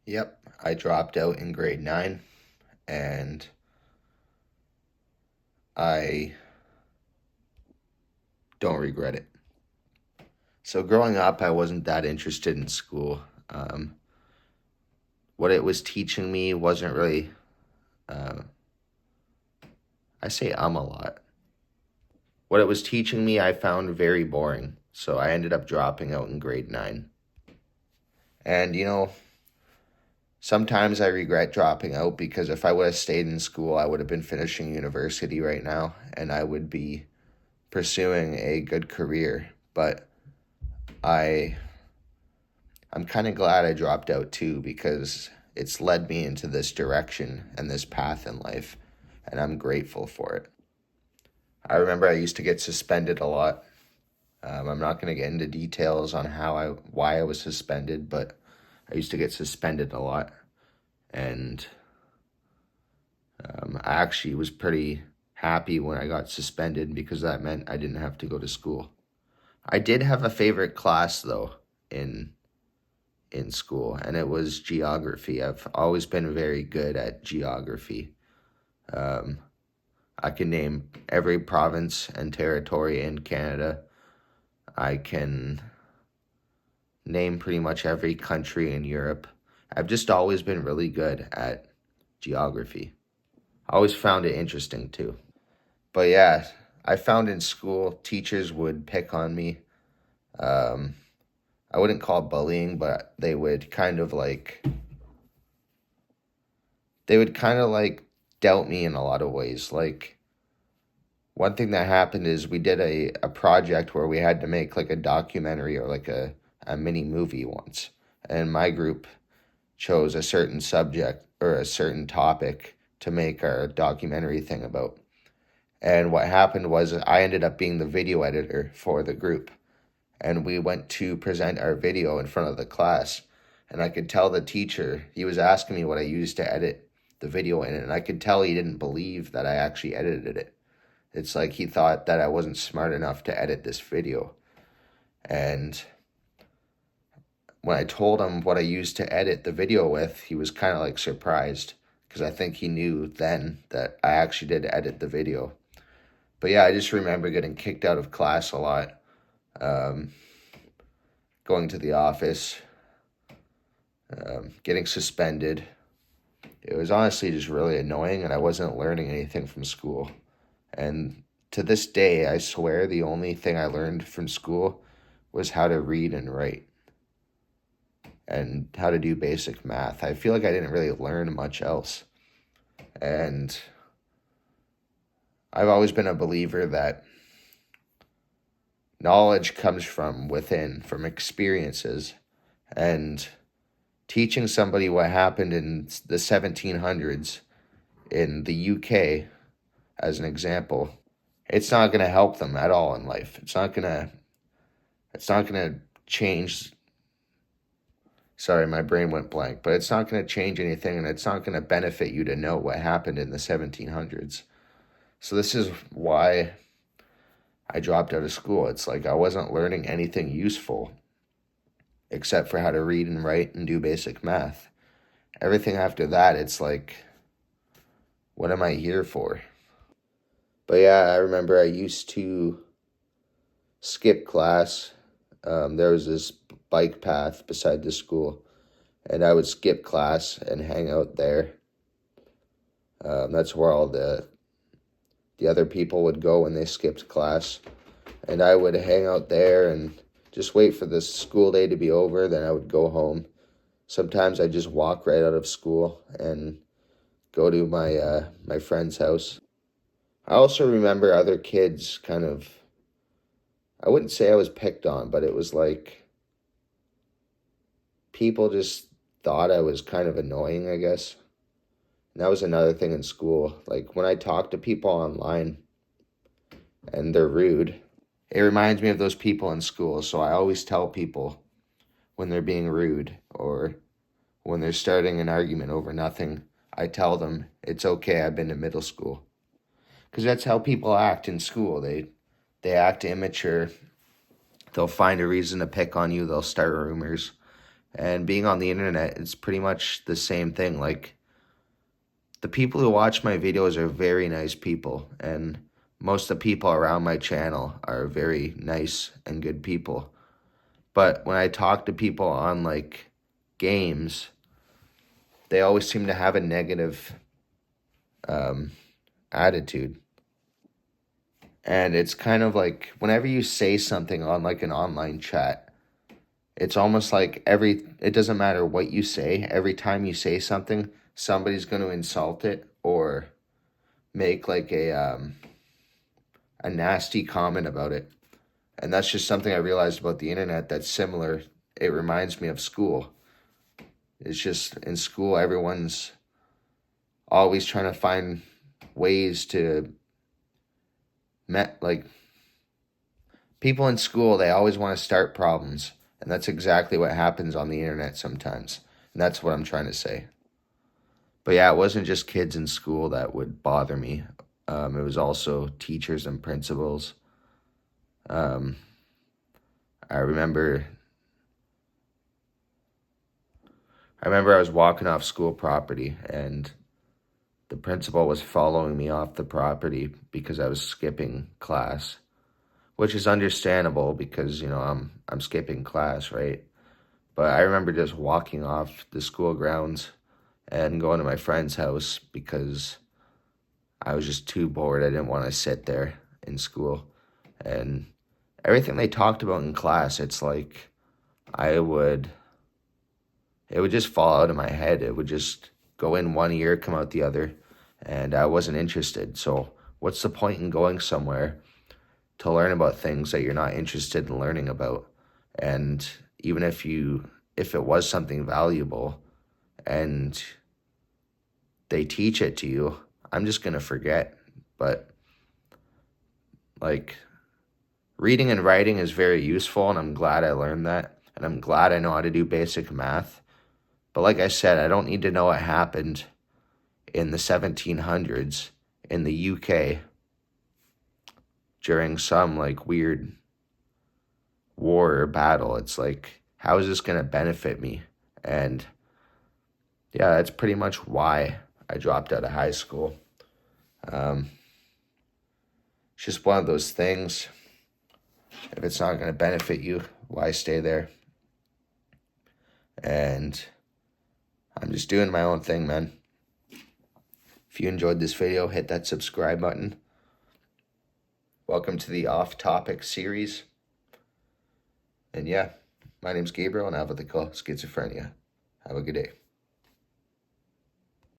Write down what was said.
Yep, I dropped out in grade 9 and I don't regret it. So, growing up, I wasn't that interested in school. Um, what it was teaching me wasn't really, uh, I say a lot. What it was teaching me, I found very boring. So, I ended up dropping out in grade 9. And, sometimes I regret dropping out because if I would have stayed in school, I would have been finishing university right now and I would be pursuing a good career. But I I'm kind of glad I dropped out too because it's led me into this direction and this path in life, and I'm grateful for it. I remember I used to get suspended a lot. I'm not going to get into details on why I was suspended, but I used to get suspended a lot, and I actually was pretty happy when I got suspended because that meant I didn't have to go to school. I did have a favorite class though in school, and it was geography. I've always been very good at geography. Um, I can name every province and territory in Canada. I can name pretty much every country in Europe. I've just always been really good at geography. I always found it interesting too. But yeah, I found in school teachers would pick on me. Um, I wouldn't call it bullying, but they would kind of like doubt me in a lot of ways. Like one thing that happened is we did a project where we had to make like a documentary or like a mini movie once. And my group chose a certain subject or a certain topic to make our documentary thing about. And what happened was I ended up being the video editor for the group. And we went to present our video in front of the class. And I could tell the teacher, he was asking me what I used to edit the video in it. And I could tell he didn't believe that I actually edited it. It's like he thought that I wasn't smart enough to edit this video. And when I told him what I used to edit the video with, he was kind of like surprised because I think he knew then that I actually did edit the video. But yeah, I just remember getting kicked out of class a lot, um, going to the office, getting suspended. It was honestly just really annoying, and I wasn't learning anything from school. And to this day, I swear the only thing I learned from school was how to read and write and how to do basic math. I feel like I didn't really learn much else. And I've always been a believer that knowledge comes from within, from experiences. And teaching somebody what happened in the 1700s in the UK, as an example, it's not going to help them at all in life. It's not going to change. Sorry, my brain went blank, but it's not going to change anything and it's not going to benefit you to know what happened in the 1700s. So this is why I dropped out of school. It's like I wasn't learning anything useful except for how to read and write and do basic math. Everything after that, it's like, what am I here for? But yeah, I remember I used to skip class. There was this bike path beside the school, and I would skip class and hang out there. That's where all the other people would go when they skipped class, and I would hang out there and just wait for the school day to be over. Then I would go home. Sometimes I just walk right out of school and go to my friend's house. I also remember other kids kind of. I wouldn't say I was picked on, but it was like people just thought I was kind of annoying, I guess. And that was another thing in school. Like when I talk to people online and they're rude, it reminds me of those people in school. So I always tell people when they're being rude or when they're starting an argument over nothing, I tell them it's okay. I've been to middle school because that's how people act in school. They act immature. They'll find a reason to pick on you. They'll start rumors, And being on the internet, it's pretty much the same thing. Like, the people who watch my videos are very nice people, and most of the people around my channel are very nice and good people. But when I talk to people on like games, they always seem to have a negative attitude. And it's kind of like whenever you say something on like an online chat, it's almost like it doesn't matter what you say, every time you say something, somebody's going to insult it or make like a nasty comment about it. And that's just something I realized about the internet that's similar. It reminds me of school. It's just in school, everyone's always trying to find ways to like people in school, they always want to start problems. And that's exactly what happens on the internet sometimes. And that's what I'm trying to say. But yeah, it wasn't just kids in school that would bother me. It was also teachers and principals. Um, I remember I was walking off school property and the principal was following me off the property because I was skipping class, which is understandable because, I'm skipping class, right? But I remember just walking off the school grounds and going to my friend's house because I was just too bored. I didn't want to sit there in school. And everything they talked about in class, it's like it would just fall out of my head. It would just go in one ear, come out the other, and I wasn't interested. So what's the point in going somewhere to learn about things that you're not interested in learning about? And even if it was something valuable and they teach it to you, I'm just going to forget. But like, reading and writing is very useful, and I'm glad I learned that. And I'm glad I know how to do basic math. But like I said, I don't need to know what happened in the 1700s in the UK during some like weird war or battle. It's like, how is this going to benefit me? And yeah, that's pretty much why I dropped out of high school. It's just one of those things. If it's not going to benefit you, why stay there? And I'm just doing my own thing, man. If you enjoyed this video, hit that subscribe button. Welcome to the Off Topic series. And yeah, my name's Gabriel and I have what they call schizophrenia. Have a good day.